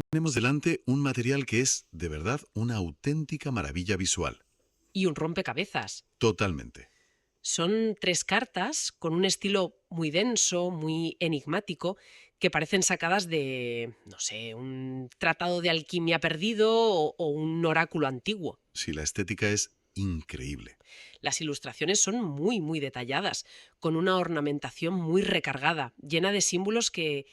Tenemos delante un material que es, de verdad, una auténtica maravilla visual. Y un rompecabezas. Totalmente. Son 3 cartas con un estilo muy denso, muy enigmático, que parecen sacadas de, no sé, un tratado de alquimia perdido o un oráculo antiguo. Sí, la estética es increíble. Las ilustraciones son muy, muy detalladas, con una ornamentación muy recargada, llena de símbolos que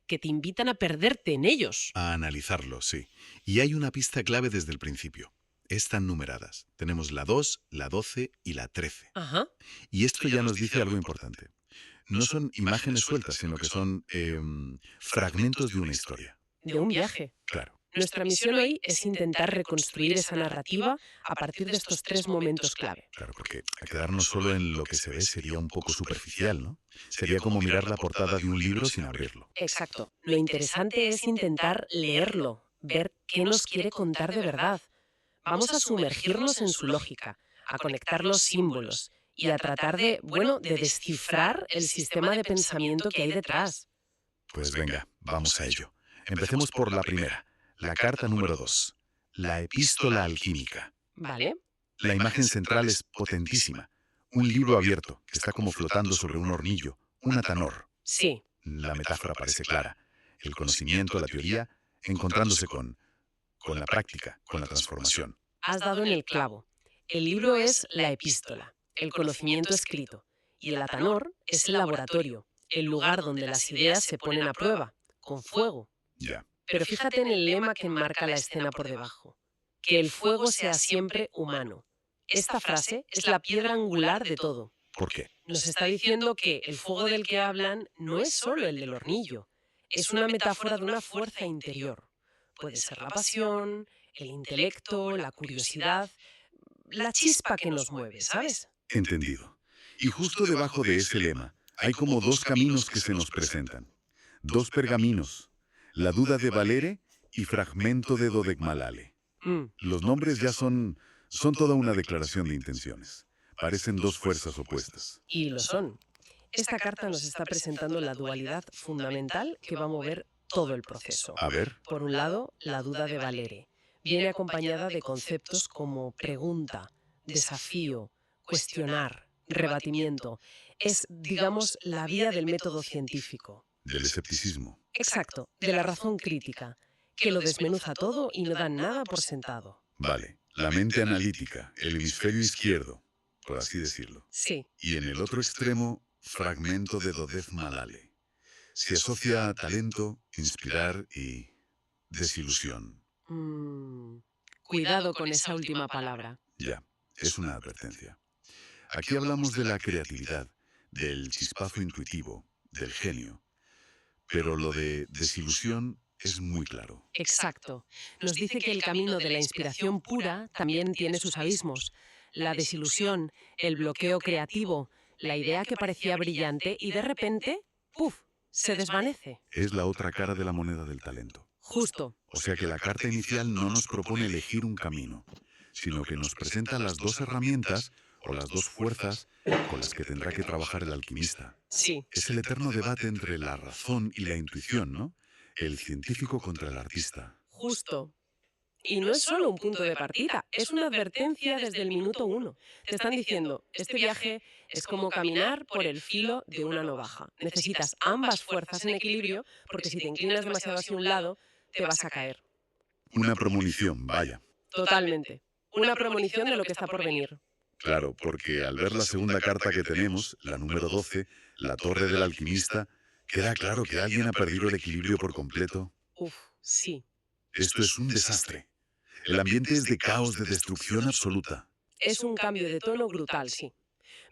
te invitan a perderte en ellos. A analizarlo, sí. Y hay una pista clave desde el principio. Están numeradas. Tenemos la 2, la 12 y la 13. Ajá. Y esto ya nos dice algo importante. No son imágenes sueltas, sino que son fragmentos de una historia. De un viaje. Claro. Nuestra misión hoy es intentar reconstruir esa narrativa a partir de estos 3 momentos clave. Claro, porque quedarnos solo en lo que se ve sería un poco superficial, ¿no? Sería como mirar la portada de un libro sin abrirlo. Exacto. Lo interesante es intentar leerlo, ver qué nos quiere contar de verdad. Vamos a sumergirnos en su lógica, a conectar los símbolos y a tratar de, bueno, de descifrar el sistema de pensamiento que hay detrás. Pues venga, vamos a ello. Empecemos por la primera, la carta número 2, la epístola alquímica. ¿Vale? La imagen central es potentísima. Un libro abierto que está como flotando sobre un hornillo, un atanor. Sí, La metáfora parece clara. El conocimiento, la teoría, encontrándose con la práctica, con la transformación. has dado en el clavo. El libro es la epístola, el conocimiento escrito, y el atanor es el laboratorio, el lugar donde las ideas se ponen a prueba, con fuego. Ya. Pero fíjate en el lema que enmarca la escena por debajo. Que el fuego sea siempre humano. Esta frase es la piedra angular de todo. ¿Por qué? Nos está diciendo que el fuego del que hablan no es solo el del hornillo, es una metáfora de una fuerza interior. Puede ser la pasión, el intelecto, la curiosidad, la chispa que nos mueve, ¿sabes? Entendido. Y justo debajo de ese lema hay como dos caminos que se nos presentan. Dos pergaminos. La duda de Valere y fragmento de Dodecmalale. Mm, Los nombres ya son toda una declaración de intenciones. Parecen dos fuerzas opuestas. y lo son. Esta carta nos está presentando la dualidad fundamental que va a mover todo el proceso. A ver, Por un lado, la duda de Valere. Viene acompañada de conceptos como pregunta, desafío, cuestionar, rebatimiento. Es, digamos, la vía del método científico. del escepticismo. Exacto, de la razón crítica, que lo desmenuza todo y no da nada por sentado. Vale, la mente analítica, el hemisferio izquierdo, por así decirlo. Sí, Y en el otro extremo, fragmento de Dodecmalale. Se asocia a talento, inspirar y desilusión. cuidado con esa última palabra. Ya, es una advertencia. Aquí hablamos de la creatividad, del chispazo intuitivo, del genio. Pero lo de desilusión es muy claro. Exacto. Nos dice que el camino de la inspiración pura también tiene sus abismos. La desilusión, el bloqueo creativo, la idea que parecía brillante y de repente, ¡puf!, se desvanece. Es la otra cara de la moneda del talento. Justo. O sea que la carta inicial no nos propone elegir un camino, sino que nos presenta las dos herramientas o las dos fuerzas con las que tendrá que trabajar el alquimista. Sí. Es el eterno debate entre la razón y la intuición, ¿no? El científico contra el artista. Justo. Y no es solo un punto de partida, es una advertencia desde el minuto uno. Te están diciendo, este viaje es como caminar por el filo de una navaja. Necesitas ambas fuerzas en equilibrio porque si te inclinas demasiado hacia un lado, te vas a caer. Una premonición, vaya. Totalmente. Una premonición de lo que está por venir. Claro, porque al ver la segunda carta que tenemos, la número 12, la torre del alquimista, queda claro que alguien ha perdido el equilibrio por completo. Uf, sí. Esto es un desastre. El ambiente es de caos, de destrucción absoluta. Es un cambio de tono brutal, sí.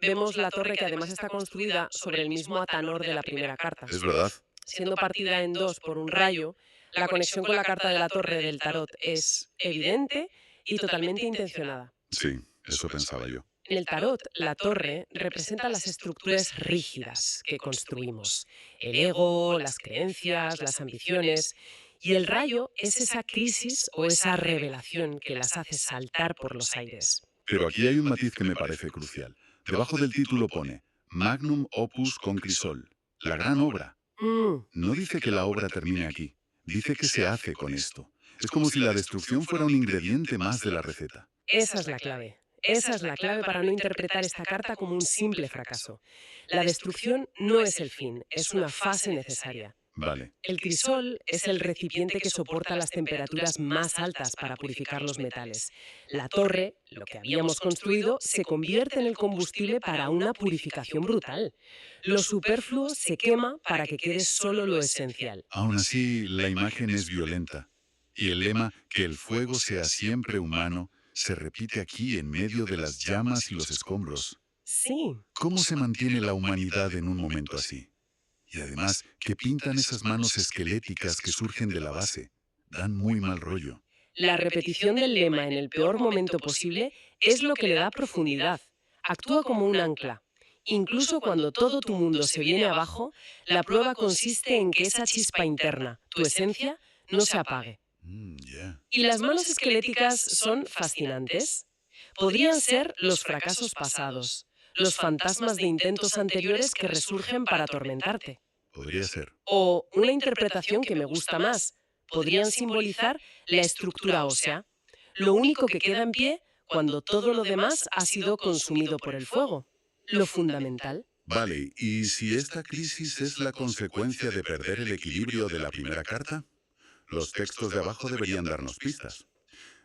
Vemos la torre que además está construida sobre el mismo atanor de la primera carta. ¿Es verdad? Siendo partida en dos por un rayo, la conexión con la carta de la torre del tarot es evidente y totalmente intencionada. Sí, eso pensaba yo. En el tarot, la torre representa las estructuras rígidas que construimos, el ego, las creencias, las ambiciones, y el rayo es esa crisis o esa revelación que las hace saltar por los aires. Pero aquí hay un matiz que me parece crucial. Debajo del título pone Magnum Opus Concrisol, la gran obra. Mm, No dice que la obra termine aquí. Dice que se hace con esto. Es como si la destrucción fuera un ingrediente más de la receta. Esa es la clave. Esa es la clave para no interpretar esta carta como un simple fracaso. La destrucción no es el fin, es una fase necesaria. Vale. El crisol es el recipiente que soporta las temperaturas más altas para purificar los metales. La torre, lo que habíamos construido, se convierte en el combustible para una purificación brutal. Lo superfluo se quema para que quede solo lo esencial. Aún así, la imagen es violenta. Y el lema, que el fuego sea siempre humano, se repite aquí en medio de las llamas y los escombros. Sí, ¿Cómo se mantiene la humanidad en un momento así? Y además, que pintan esas manos esqueléticas que surgen de la base. Dan muy mal rollo. la repetición del lema en el peor momento posible es lo que le da profundidad. Actúa como un ancla. Incluso cuando todo tu mundo se viene abajo, la prueba consiste en que esa chispa interna, tu esencia, no se apague. Ya. Y las manos esqueléticas son fascinantes. Podrían ser los fracasos pasados, los fantasmas de intentos anteriores que resurgen para atormentarte. Podría ser. O una interpretación que me gusta más, podrían simbolizar la estructura ósea, lo único que queda en pie cuando todo lo demás ha sido consumido por el fuego, lo fundamental. Vale, ¿y si esta crisis es la consecuencia de perder el equilibrio de la primera carta? Los textos de abajo deberían darnos pistas.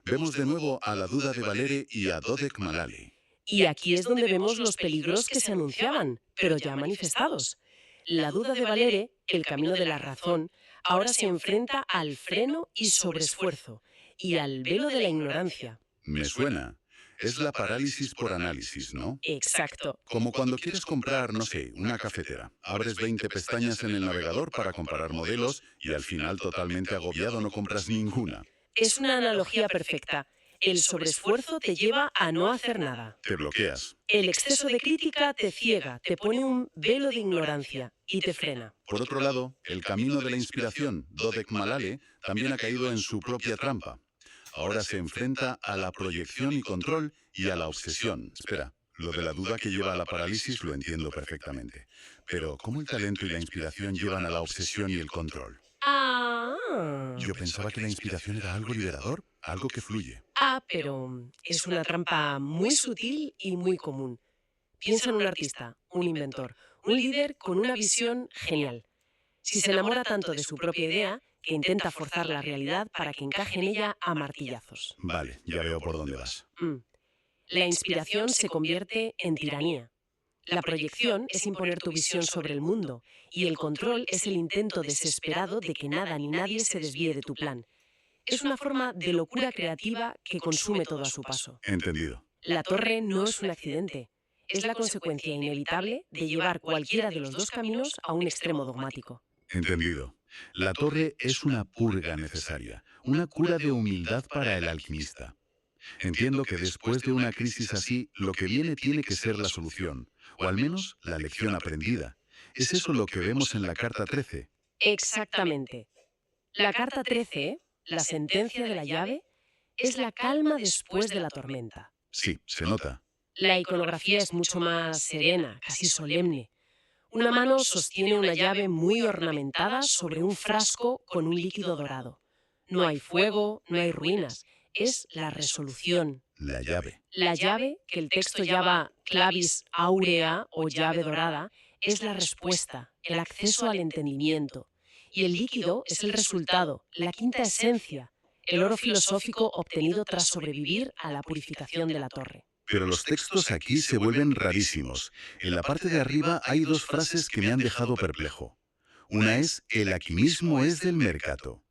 Vemos de nuevo a la duda de Valere y a Dodek Malale. Y aquí es donde vemos los peligros que se anunciaban, pero ya manifestados. La duda de Valere, el camino de la razón, ahora se enfrenta al freno y sobreesfuerzo, y al velo de la ignorancia. Me suena. Es la parálisis por análisis, ¿no? Exacto. Como cuando quieres comprar, no sé, una cafetera. Abres 20 pestañas en el navegador para comparar modelos y al final, totalmente agobiado, no compras ninguna. Es una analogía perfecta. El sobreesfuerzo te lleva a no hacer nada. Te bloqueas. El exceso de crítica te ciega, te pone un velo de ignorancia y te frena. Por otro lado, el camino de la inspiración, Dodek Malale, también ha caído en su propia trampa. Ahora se enfrenta a la proyección y control y a la obsesión. Espera, lo de la duda que lleva a la parálisis lo entiendo perfectamente. Pero, ¿cómo el talento y la inspiración llevan a la obsesión y el control? Yo pensaba que la inspiración era algo liberador, algo que fluye. Pero es una trampa muy sutil y muy común. Piensa en un artista, un inventor, un líder con una visión genial. Si se enamora tanto de su propia idea, que intenta forzar la realidad para que encaje en ella a martillazos. Vale, ya veo por dónde vas. La inspiración se convierte en tiranía. La proyección es imponer tu visión sobre el mundo, y el control es el intento desesperado de que nada ni nadie se desvíe de tu plan. Es una forma de locura creativa que consume todo a su paso. Entendido. La torre no es un accidente, es la consecuencia inevitable de llevar cualquiera de los dos caminos a un extremo dogmático. Entendido. La torre es una purga necesaria, una cura de humildad para el alquimista. Entiendo que después de una crisis así, lo que viene tiene que ser la solución, o al menos la lección aprendida. ¿Es eso lo que vemos en la carta 13? Exactamente. La carta 13, la sentencia de la llave, es la calma después de la tormenta. Sí, se nota. La iconografía es mucho más serena, casi solemne. Una mano sostiene una llave muy ornamentada sobre un frasco con un líquido dorado. No hay fuego, no hay ruinas. Es la resolución. La llave. La llave, que el texto llama clavis aurea o llave dorada, es la respuesta, el acceso al entendimiento. Y el líquido es el resultado, la quinta esencia, el oro filosófico obtenido tras sobrevivir a la purificación de la torre. Pero los textos aquí se vuelven rarísimos. En la parte de arriba hay dos frases que me han dejado perplejo. Una es, el alquimismo es del mercado.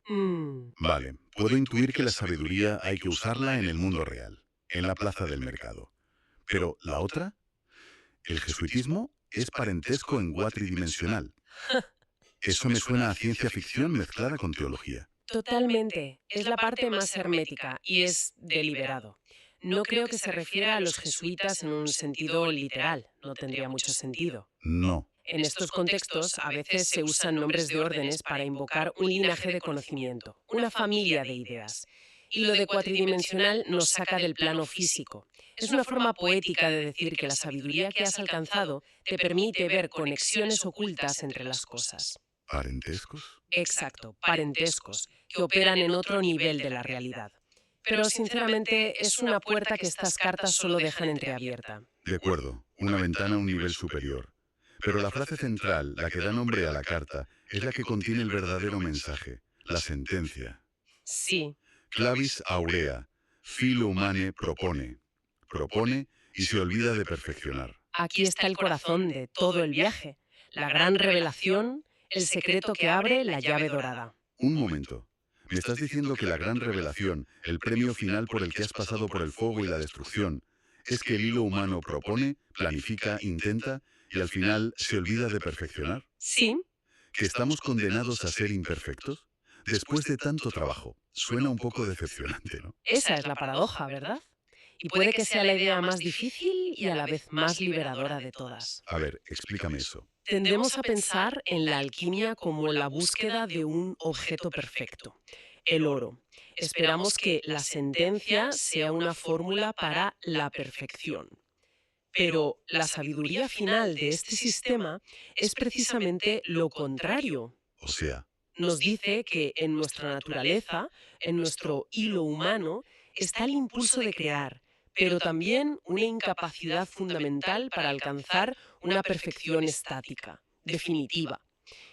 Vale, puedo intuir que la sabiduría hay que usarla en el mundo real, en la plaza del mercado. Pero la otra, el jesuitismo es parentesco en cuatridimensional. Eso me suena a ciencia ficción mezclada con teología. Totalmente. Es la parte más hermética y es deliberado. No creo que se refiera a los jesuitas en un sentido literal. No tendría mucho sentido. No. En estos contextos, a veces se usan nombres de órdenes para invocar un linaje de conocimiento, una familia de ideas. Y lo de cuatridimensional nos saca del plano físico. Es una forma poética de decir que la sabiduría que has alcanzado te permite ver conexiones ocultas entre las cosas. ¿Parentescos? Exacto, parentescos, que operan en otro nivel de la realidad. Pero sinceramente es una puerta que estas cartas solo dejan entreabierta. De acuerdo, una ventana a un nivel superior. Pero la frase central, la que da nombre a la carta, es la que contiene el verdadero mensaje, la sentencia. Sí, Clavis aurea, filo humane propone. Propone y se olvida de perfeccionar. aquí está el corazón de todo el viaje, la gran revelación, el secreto que abre la llave dorada. Un momento. ¿Me estás diciendo que la gran revelación, el premio final por el que has pasado por el fuego y la destrucción, es que el hilo humano propone, planifica, intenta y al final se olvida de perfeccionar? Sí, ¿Que estamos condenados a ser imperfectos? Después de tanto trabajo. Suena un poco decepcionante, ¿no? esa es la paradoja, ¿verdad? Y puede que sea la idea más difícil y a la vez más liberadora de todas. A ver, explícame eso. Tendemos a pensar en la alquimia como la búsqueda de un objeto perfecto, el oro. Esperamos que la sentencia sea una fórmula para la perfección. Pero la sabiduría final de este sistema es precisamente lo contrario. O sea, Nos dice que en nuestra naturaleza, en nuestro hilo humano, está el impulso de crear, pero también una incapacidad fundamental para alcanzar una perfección estática, definitiva.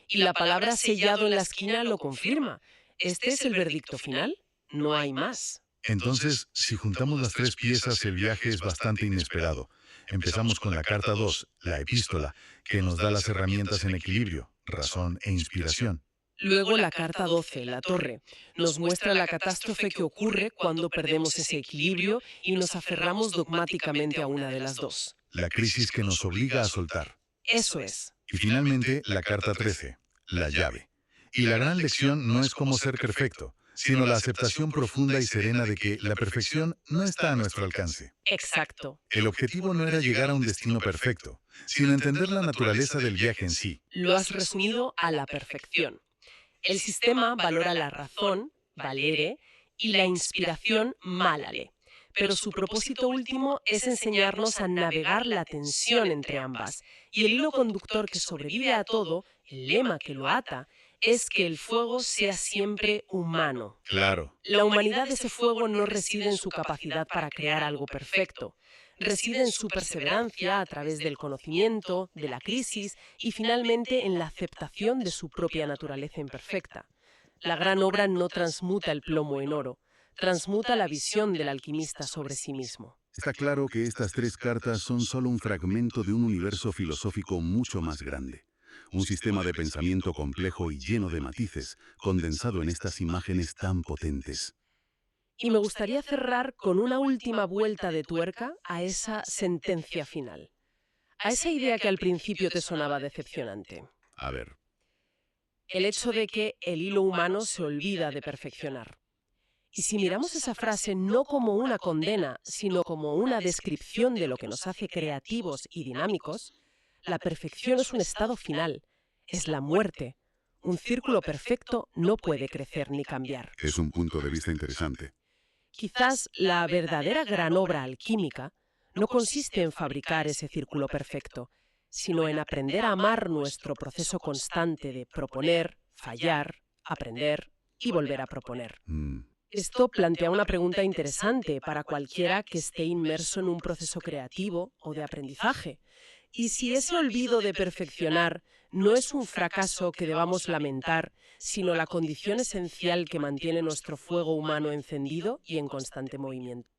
Y la palabra sellado en la esquina lo confirma. Este es el veredicto final. No hay más. entonces, si juntamos las tres piezas, el viaje es bastante inesperado. Empezamos con la carta 2, la epístola, que nos da las herramientas en equilibrio, razón e inspiración. Luego la carta 12, la torre, nos muestra la catástrofe que ocurre cuando perdemos ese equilibrio y nos aferramos dogmáticamente a una de las dos. La crisis que nos obliga a soltar. Eso es. Y finalmente, la carta 13, la llave. Y la gran lección no es cómo ser perfecto, sino la aceptación profunda y serena de que la perfección no está a nuestro alcance. Exacto. El objetivo no era llegar a un destino perfecto, sino entender la naturaleza del viaje en sí. Lo has resumido a la perfección. El sistema valora la razón, valere, y la inspiración, malale. Pero su propósito último es enseñarnos a navegar la tensión entre ambas. Y el hilo conductor que sobrevive a todo, el lema que lo ata, es que el fuego sea siempre humano. Claro. La humanidad de ese fuego no reside en su capacidad para crear algo perfecto. Reside en su perseverancia a través del conocimiento, de la crisis y finalmente en la aceptación de su propia naturaleza imperfecta. La gran obra no transmuta el plomo en oro, transmuta la visión del alquimista sobre sí mismo. Está claro que estas tres cartas son solo un fragmento de un universo filosófico mucho más grande. Un sistema de pensamiento complejo y lleno de matices, condensado en estas imágenes tan potentes. Y me gustaría cerrar con una última vuelta de tuerca a esa sentencia final, a esa idea que al principio te sonaba decepcionante. A ver, El hecho de que el hilo humano se olvida de perfeccionar. Y si miramos esa frase no como una condena, sino como una descripción de lo que nos hace creativos y dinámicos, la perfección es un estado final, es la muerte. Un círculo perfecto no puede crecer ni cambiar. es un punto de vista interesante. Quizás la verdadera gran obra alquímica no consiste en fabricar ese círculo perfecto, sino en aprender a amar nuestro proceso constante de proponer, fallar, aprender y volver a proponer. Esto plantea una pregunta interesante para cualquiera que esté inmerso en un proceso creativo o de aprendizaje. Y si ese olvido de perfeccionar no es un fracaso que debamos lamentar, sino la condición esencial que mantiene nuestro fuego humano encendido y en constante movimiento.